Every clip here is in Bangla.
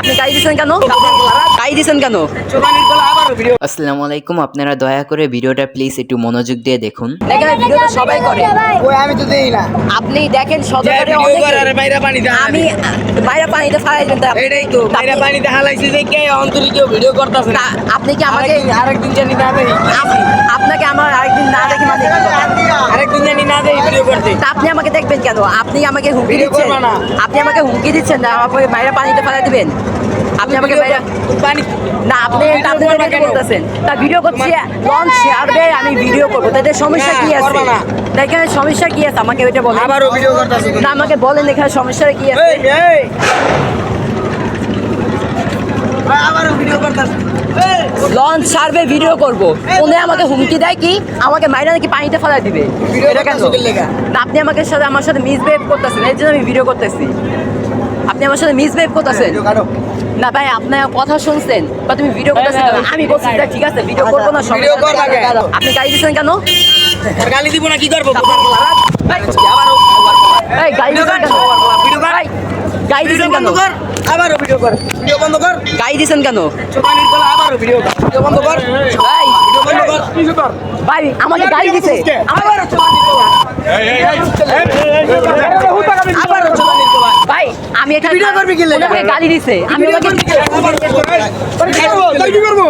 আপনি গাড়ি দিচ্ছেন কেন? গাড়ি দিচ্ছেন কেন? আসসালামু আলাইকুম, আপনারা দয়া করে ভিডিওটা প্লিজ একটু মনোযোগ দিয়ে দেখুন। দেখেন ভিডিও তো সবাই করে, ওই আমি তো দেই না। আপনি দেখেন সদরে বাইরে পানিতে আমি বাইরে পানিতে ফালাই দেন। এটাই তো বাইরে পানিতে হালাইছি দেখে অন্তরে কেউ ভিডিও করতেছে না। আপনি কি আমাকে আরেকদিন জানি না দেই, আপনাকে আমার আরেকদিন না দেখি মানে আরেকদিন জানি না দেই ভিডিও করতে। তা আপনি আমাকে দেখবেন কেন? আপনি আমাকে হুমকি ভিডিও দিচ্ছেন, করবা না। আপনি আমাকে হুমকি দিচ্ছেন না আমাকে বাইরে পানিতে ফেলাই দিবেন। আপনি আমাকে বাইরে পানি না, আপনি আপনি করবা না আমাকে কেন? বলতেছেন তা ভিডিও করছি, লঞ্চ ছাড়বে আমি ভিডিও করবো, তাদের সমস্যা কি আছে? করবা না। এখানে সমস্যা কি আছে আমাকে ওইটা বলেন। আবারও ভিডিও করতেছে। না আমাকে বলেন এখানে সমস্যাটা কি আছে। আবারও ভিডিও করতেছে। লঞ্চ ছাড়বে ভিডিও করবো, উনি আমাকে হুমকি দেয় কি আমাকে মাইরা নাকি পানিতে ফেলাই দিবে। ভিডিও এটা কেন? করতেছো কি লেগা? না, আপনি আমাকে সাথে আমার সাথে মিসবিহেভ করতেছেন, এই জন্য আমি ভিডিও করতেছি। আপনি আমার সাথে মিসবিহেভ করতেছেন। ভিডিও কাটো। না ভাই, আপনার কথা শুনছেন বা তুমি ভিডিও করতেছেন কেন? আমি বলছি যে ঠিক আছে ভিডিও করবো না, ভিডিও সমস্যা করবা নেই। কেন? আপনি গাড়ি দিচ্ছেন কেন? আর গালি দিব না কি করবো? এই গাড়ি দিচ্ছেন কেন? ভিডিও কর। এই, গাড়ি ভিডিও দিচ্ছেন কেন? বন্ধ কর। আবারও ভিডিও কর। ভিডিও বন্ধ কর। গাড়ি দিচ্ছেন কেন? চোপানির গলা আবারও ভিডিও কর। ভিডিও বন্ধ কর। ভাই ভিডিও বন্ধ কর। কিছু কর। ভাই আমাকে গাড়ি দিছে, আবারও চোপানির গলা। আবারও চোপানির গলা। ভাই আমি এখানে ভিডিও করবি কি লেগে? আমাকে গাড়ি দিছে, আমি ভিডিও ওকে করবি কি লেগে? আবারও কি করবো? তাই কি করবো?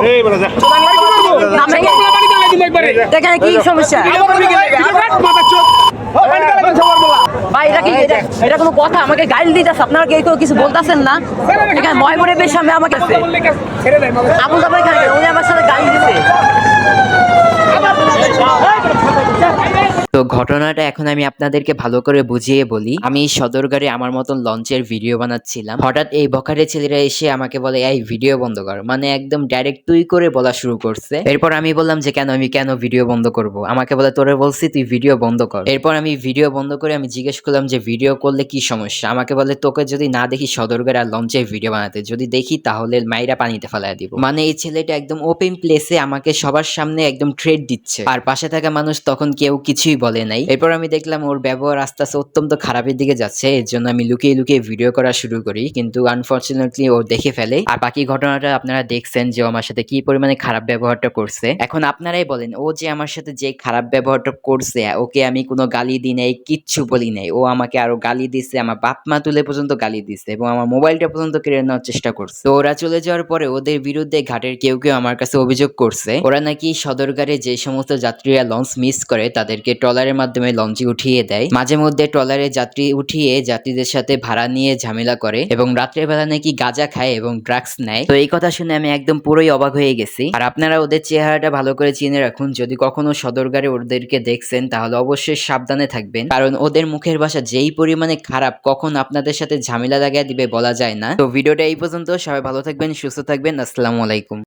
দেখেন কি সমস্যা। ভিডিও করবি কি লেগে? মাথা চোখ। ভাই এটা কোনো কথা? আমাকে গাইল দিতেছে, আপনারা কেউ কিছু বলতেছেন না? এখানে ময়মনের সামনে আমাকে আছে আবুল দাবা এখানে উনি আমার সাথে গাইল দিছে। তো ঘটনাটা এখন আমি আপনাদেরকে ভালো করে বুঝিয়ে বলি। আমি সদরঘাটে আমার মতন লঞ্চের ভিডিও বানাচ্ছিলাম, হঠাৎ এই বখাটে ছেলেরা এসে আমাকে বলে এই ভিডিও বন্ধ কর, মানে একদম ডাইরেক্ট তুই করে বলা শুরু করছে। এরপর আমি বললাম যে আমি কেন ভিডিও বন্ধ করব? আমাকে বলে তোরে বলছি তুই ভিডিও বন্ধ কর। এরপর আমি ভিডিও বন্ধ করে আমি জিজ্ঞেস করলাম যে ভিডিও করলে কি সমস্যা? আমাকে বলে তোকে যদি না দেখি সদরঘাট আর লঞ্চের ভিডিও বানাতে, যদি দেখি তাহলে মাইরা পানিতে ফেলায় দিব। মানে এই ছেলেটা একদম ওপেন প্লেসে আমাকে সবার সামনে একদম থ্রেট দিচ্ছে, আর পাশে থাকা মানুষ তখন কেউ কিছুই বলে নাই। এরপর আমি দেখলাম ওর ব্যবহার আস্তে আস্তে অত্যন্ত খারাপের দিকে যাচ্ছে, এর জন্য আমি লুকিয়ে লুকিয়ে ভিডিও করা শুরু করি, কিন্তু আনফরচুনেটলি ও দেখে ফেলে। আর বাকি ঘটনাটা আপনারা দেখছেন যে ও আমার সাথে কি পরিমাণে খারাপ ব্যবহারটা করছে। এখন আপনারাই বলেন, ও যে আমার সাথে যে খারাপ ব্যবহারটা করছে, ওকে আমি কোনো গালি দিই নাই, কিচ্ছু বলি নাই, ও আমাকে আরো গালি দিছে, আমার বাপ মা তুলে পর্যন্ত গালি দিছে এবং আমার মোবাইলটা পর্যন্ত কেড়ে নেওয়ার চেষ্টা করছে। তো ওরা চলে যাওয়ার পরে ওদের বিরুদ্ধে ঘাটের কেউ কেউ আমার কাছে অভিযোগ করছে, ওরা নাকি সদরঘাটে যে সমস্ত যাত্রীরা লঞ্চ মিস করে তাদেরকে ট্রলারের মাধ্যমে লঞ্চে উঠিয়ে দেয়, মাঝে মধ্যে ট্রলারে যাত্রী উঠিয়ে যাত্রীদের সাথে ভাড়া নিয়ে ঝামেলা করে এবং রাত্রের বেলা নাকি গাঁজা খায় এবং ড্রাগস নেয়। তো এই কথা শুনে আমি একদম পুরোই অবাক হয়ে গেছি। আর আপনারা ওদের চেহারাটা ভালো করে চিনে রাখুন, যদি কখনো সদরঘাটে ওদেরকে দেখছেন তাহলে অবশ্যই সাবধানে থাকবেন, কারণ ওদের মুখের ভাষা যেই পরিমাণে খারাপ, কখন আপনাদের সাথে ঝামেলা লাগায় দিবে বলা যায় না। তো ভিডিওটা এই পর্যন্ত, সবাই ভালো থাকবেন, সুস্থ থাকবেন, আসসালামু আলাইকুম।